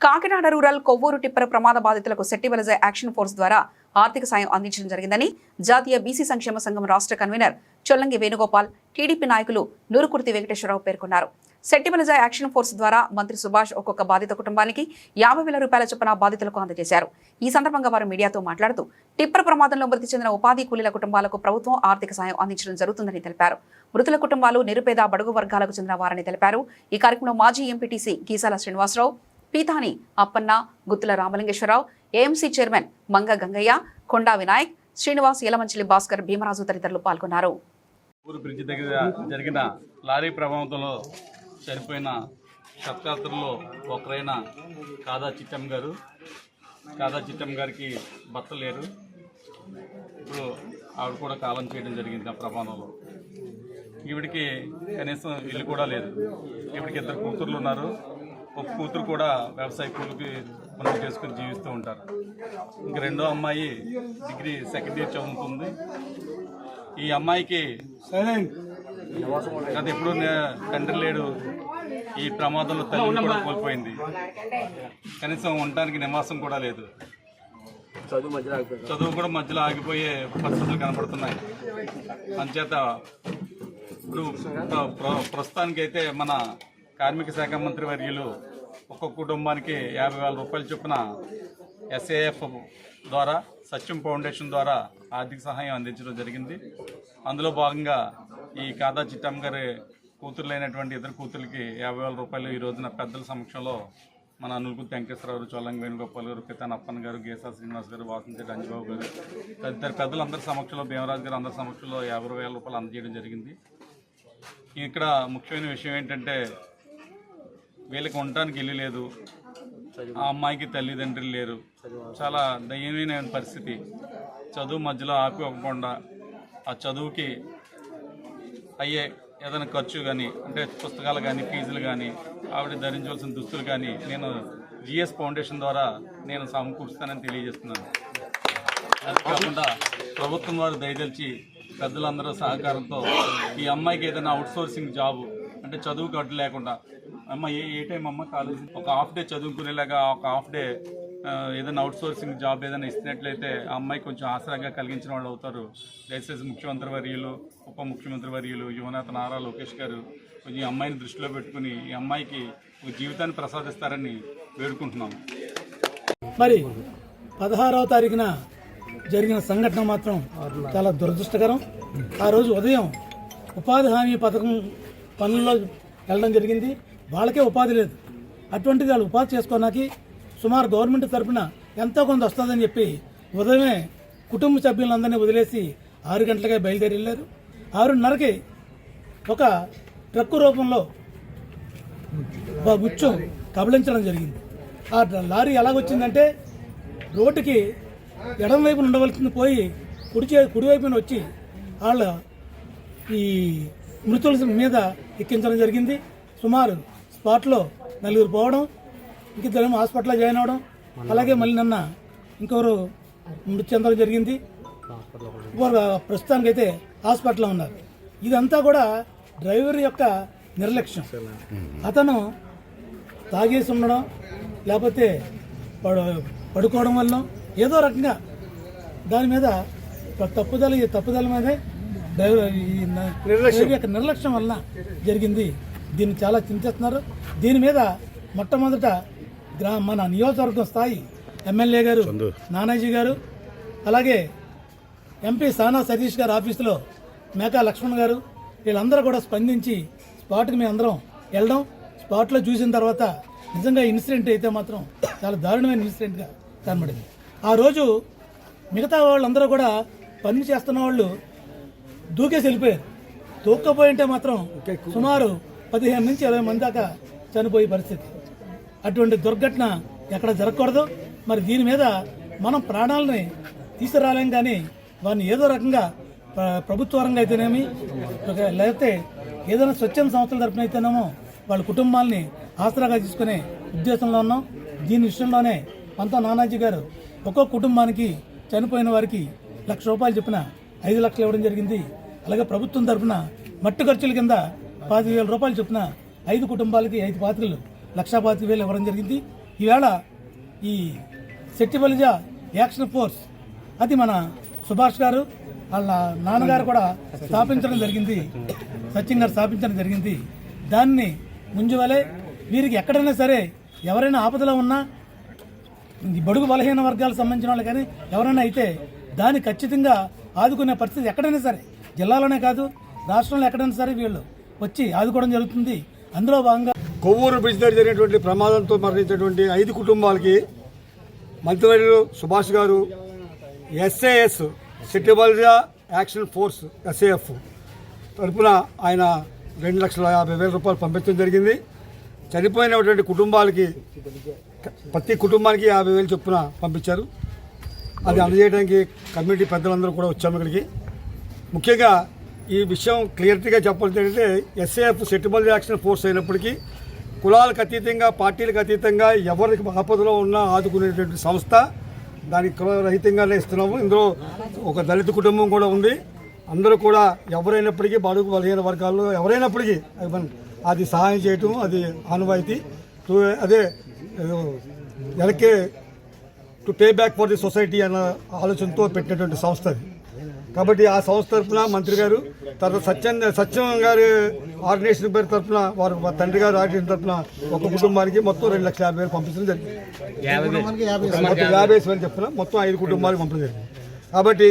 Kakinada rural Kovvur tipper ప్రమాద బాధితులకు సెట్టివలజ action force ద్వారా ఆర్థిక సాయం అందించడం జరిగిందని జాతీయ బీసీ సంక్షేమ సంఘం రాష్ట్ర కన్వీనర్ చొల్లంగి వేణుగోపాల్, టీడీపీ నాయకులు నూరుకుర్తి వెంకటేశ్వరరావు పేర్కొన్నారు. సెట్టివలజ యాక్షన్ ఫోర్స్ ద్వారా మంత్రి సుభాష్ ఒక్కొక్క బాధిత కుటుంబానికి 50,000 రూపాయల చొప్పున బాధితులకు అందజేశారు. ఈ సందర్భంగా వారు మీడియాతో మాట్లాడుతూ టిప్పర్ ప్రమాదంలో మృతి చెందిన ఉపాధి కూలీల కుటుంబాలకు ప్రభుత్వం ఆర్థిక సాయం అందించడం జరుగుతుందని తెలిపారు. మృతుల కుటుంబాలు నిరుపేద బడుగు వర్గాలకు చెందిన వారని తెలిపారు. ఈ కార్యక్రమంలో మాజీ MPTC Geesala Srinivasarao, Peethani Appanna, Guttula Ramalingeswararao, AMC chairman Manga Gangaiah, Konda Vinayak, Srinivas, Yalamanchili Bhaskar, Bheemaraju తదితరులు పాల్గొన్నారు. బ్రిడ్జి దగ్గర జరిగిన లారీ ప్రమాదంలో చనిపోయిన శతయాత్రలో ఒకరైన కాదా చిట్టం గారికి భర్త లేరు. ఇప్పుడు ఆవిడ కూడా కాలం చేయడం జరిగింది ఆ ప్రమాదంలో. ఈవిడికి కనీసం ఇల్లు కూడా లేదు. ఈవిడికి 2 కూతుర్లు ఉన్నారు. ఒక కూతురు కూడా వ్యవసాయ కూలికి పనులు చేసుకుని జీవిస్తూ ఉంటారు. ఇంక రెండో అమ్మాయి డిగ్రీ సెకండ్ ఇయర్ చదువుతుంది. ఈ అమ్మాయికి గత ఎప్పుడు తండ్రి లేడు. ఈ ప్రమాదంలో తల్లిని కూడా కోల్పోయింది. కనీసం ఉండటానికి నివాసం కూడా లేదు. చదువు కూడా మధ్యలో ఆగిపోయే పరిస్థితులు కనపడుతున్నాయి. అంచేత ఇప్పుడు ప్రస్తుతానికైతే మన కార్మిక శాఖ మంత్రి వర్యులు ఒక్కొక్క కుటుంబానికి 50,000 రూపాయల చొప్పున SAF ద్వారా, సత్యం ఫౌండేషన్ ద్వారా ఆర్థిక సహాయం అందించడం జరిగింది. అందులో భాగంగా ఈ కాదా చిట్టం గారి కూతురులైనటువంటి 2 కూతుర్లకి 50,000 రూపాయలు ఈ రోజున పెద్దల సమక్షంలో మన నూరుకుర్తి వెంకటేశ్వరరావు, చొల్లంగి వేణుగోపాల్ గారు, పీతాని అప్పన్న గారు, గేసా శ్రీనివాస్ గారు, వాసంశెట్టి అంజబాబు గారు తదితర పెద్దలందరి సమక్షంలో, భీమరాజు గారు అందరి సమక్షంలో 50,000 రూపాయలు అందజేయడం జరిగింది. ఇక్కడ ముఖ్యమైన విషయం ఏంటంటే వీళ్ళకి ఉండటానికి ఇల్లు లేదు. ఆ అమ్మాయికి తల్లిదండ్రులు లేరు. చాలా దయనీయమైన పరిస్థితి. చదువు మధ్యలో ఆపివ్వకుండా ఆ చదువుకి అయ్యే ఏదైనా ఖర్చు కానీ, అంటే పుస్తకాలు కానీ, ఫీజులు కానీ, ఆవిడ ధరించవలసిన దుస్తులు కానీ నేను GS ఫౌండేషన్ ద్వారా నేను సమకూరుస్తానని తెలియజేస్తున్నాను. అంతేకాకుండా ప్రభుత్వం వారు దయదలిచి పెద్దలందరూ సహకారంతో ఈ అమ్మాయికి ఏదైనా అవుట్సోర్సింగ్ జాబ్, అంటే చదువుకు అడ్డు లేకుండా, అమ్మ ఏ టైం అమ్మ కాలేజీ ఒక హాఫ్ డే చదువుకునేలాగా ఒక హాఫ్ డే ఏదైనా అవుట్సోర్సింగ్ జాబ్ ఏదైనా ఇస్తున్నట్లయితే ఆ అమ్మాయి కొంచెం ఆసరాగా కలిగించిన వాళ్ళు అవుతారు. దయచేసి ముఖ్యమంత్రి వర్యులు, ఉప ముఖ్యమంత్రి వర్యులు, యువనేత నారా లోకేష్ గారు కొంచెం ఈ అమ్మాయిని దృష్టిలో పెట్టుకుని ఈ అమ్మాయికి ఒక జీవితాన్ని ప్రసాదిస్తారని వేడుకుంటున్నాము. మరి 16వ తారీఖున జరిగిన సంఘటన మాత్రం చాలా దురదృష్టకరం. ఆ రోజు ఉదయం ఉపాధి హామీ పథకం పనుల్లో వెళ్ళడం జరిగింది. వాళ్ళకే ఉపాధి లేదు. అటువంటిది వాళ్ళు ఉపాధి చేసుకోవడానికి సుమారు గవర్నమెంట్ తరఫున ఎంతో కొంత వస్తుందని చెప్పి ఉదయమే కుటుంబ సభ్యులందరినీ వదిలేసి 6 గంటలకే బయలుదేరి వెళ్ళారు. 6:30కి ఒక ట్రక్కు రూపంలో గుచ్చం కబళించడం జరిగింది. ఆ లారీ ఎలాగొచ్చిందంటే రోడ్డుకి ఎడం వైపున ఉండవలసింది పోయి కుడివైపున వచ్చి వాళ్ళ ఈ మృతుల మీద ఎక్కించడం జరిగింది. సుమారు స్పాట్లో 4 పోవడం, ఇంకిద్దరేమో హాస్పిటల్లో జాయిన్ అవ్వడం, అలాగే మళ్ళీ నిన్న ఇంకొకరు మృతి చెందడం జరిగింది. ప్రస్తుతానికైతే హాస్పిటల్లో ఉన్నారు. ఇదంతా కూడా డ్రైవర్ యొక్క నిర్లక్ష్యం. అతను తాగేసి ఉండడం, లేకపోతే పడుకోవడం వల్ల ఏదో రకంగా దాని మీద తప్పుదల మీదే డ్రైవర్ యొక్క నిర్లక్ష్యం వలన జరిగింది. దీన్ని చాలా చింతిస్తున్నారు. దీని మీద మొట్టమొదట మన నియోజకవర్గం స్థాయి ఎమ్మెల్యే గారు నానాజీ గారు, అలాగే ఎంపీ సానా సతీష్ గారు ఆఫీసులో మేకా లక్ష్మణ్ గారు, వీళ్ళందరూ కూడా స్పందించి స్పాట్కి మేము అందరం వెళ్ళడం, స్పాట్లో చూసిన తర్వాత నిజంగా ఇన్సిడెంట్ అయితే మాత్రం చాలా దారుణమైన ఇన్సిడెంట్గా కనబడింది. ఆ రోజు మిగతా వాళ్ళందరూ కూడా పని చేస్తున్న వాళ్ళు దూకేసి వెళ్ళిపోయారు. దూక్కపోయింటే మాత్రం సుమారు 15 నుంచి 20 మంది దాకా చనిపోయే పరిస్థితి. అటువంటి దుర్ఘటన ఎక్కడ జరగకూడదు. మరి దీని మీద మనం ప్రాణాలని తీసుకురాలేం, కానీ వారిని ఏదో రకంగా ప్రభుత్వ రంగం అయితేనేమి, లేకపోతే ఏదైనా స్వచ్ఛంద సంస్థల తరఫున అయితేనేమో వాళ్ళ కుటుంబాలని ఆసరాగా తీసుకునే ఉద్దేశంలో ఉన్నాం. దీని విషయంలోనే పంత నానాజీ గారు ఒక్కొక్క కుటుంబానికి చనిపోయిన వారికి 1,00,000 రూపాయలు చొప్పున 5 లక్షలు ఇవ్వడం జరిగింది. అలాగే ప్రభుత్వం తరఫున మట్టి ఖర్చుల కింద 15,000 రూపాయలు చొప్పున 5 కుటుంబాలకి 5 పాతికలు 1,25,000 ఇవ్వడం జరిగింది. ఈవేళ ఈ శెట్టి బలిజ యాక్షన్ ఫోర్స్ అది మన సుభాష్ గారు వాళ్ళ నాన్నగారు కూడా స్థాపించడం జరిగింది, సచిన్ గారు స్థాపించడం జరిగింది. దాన్ని ముంజువలే వీరికి ఎక్కడైనా సరే ఎవరైనా ఆపదలో ఉన్నా ఈ బడుగు బలహీన వర్గాలకు సంబంధించిన వాళ్ళు కానీ ఎవరైనా అయితే దాన్ని ఖచ్చితంగా ఆదుకునే పరిస్థితి ఎక్కడైనా సరే, జిల్లాలోనే కాదు రాష్ట్రంలో ఎక్కడైనా సరే వీళ్ళు వచ్చి ఆదుకోవడం జరుగుతుంది. అందులో భాగంగా కొవ్వూరు బ్రిడ్జ్ దగ్గర జరిగినటువంటి ప్రమాదంతో మరణించినటువంటి 5 కుటుంబాలకి మంత్రివర్యులు సుభాష్ గారు SAs Shetty Balija action force SAF తరఫున ఆయన 2,50,000 రూపాయలు పంపించడం జరిగింది. చనిపోయినటువంటి కుటుంబాలకి ప్రతి కుటుంబానికి 50,000 చొప్పున పంపించారు. అది అందజేయడానికి కమ్యూనిటీ పెద్దలందరూ కూడా వచ్చాము ఇక్కడికి. ముఖ్యంగా ఈ విషయం క్లియర్గా చెప్పాల్సి ఏంటంటే SAF Shetty Balija action force అయినప్పటికీ కులాలకు అతీతంగా పార్టీలకు అతీతంగా ఎవరికి ఆపదలో ఉన్నా ఆదుకునేటువంటి సంస్థ. దానికి కులరహితంగానే ఇస్తున్నాము. ఇందులో ఒక దళిత కుటుంబం కూడా ఉంది. అందరూ కూడా ఎవరైనప్పటికీ బడుగు బలహీన వర్గాల్లో ఎవరైనప్పటికీ అది సహాయం చేయటం అది ఆనవాయితీ. అదే ఎలకే to pay back for the society అన్న ఆలోచనతో పెట్టినటువంటి సంస్థ అది. కాబట్టి ఆ సంస్థ తరఫున మంత్రి గారు తర్వాత సత్యం గారి ఆర్గనైజేషన్ పేరు తరఫున వారు తండ్రి గారు ఆర్గనైజేషన్ తరఫున ఒక కుటుంబానికి మొత్తం 2,50,000 పంపించడం జరిగింది. 50,000 చెప్తున్నా మొత్తం 5 కుటుంబాలకు పంపడం జరిగింది. కాబట్టి